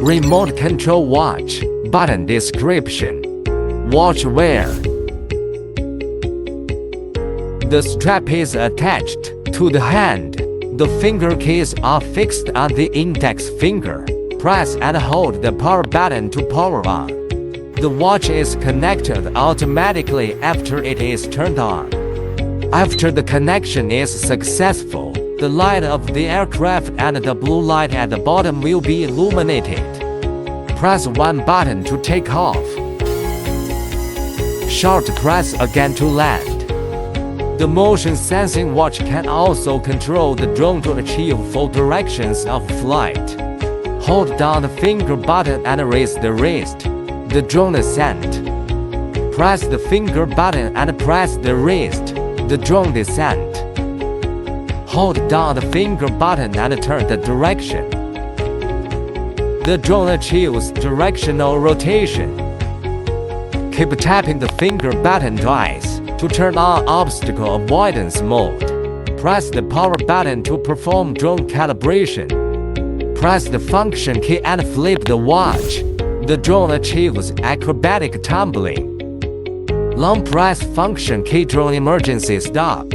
Remote control watch. Button description. Watch wear. The strap is attached to the hand. The finger keys are fixed on the index finger. Press and hold the power button to power on. The watch is connected automatically after it is turned on. After the connection is successful, the light of the aircraft and the blue light at the bottom will be illuminated. Press one button to take off. Short press again to land. The motion sensing watch can also control the drone to achieve full directions of flight. Hold down the finger button and raise the wrist. The drone ascend. Press the finger button and press the wrist. The drone descend. Hold down the finger button and turn the direction. The drone achieves directional rotation. Keep tapping the finger button twice to turn on obstacle avoidance mode. Press the power button to perform drone calibration. Press the function key and flip the watch. The drone achieves acrobatic tumbling. Long press function key drone emergency stop.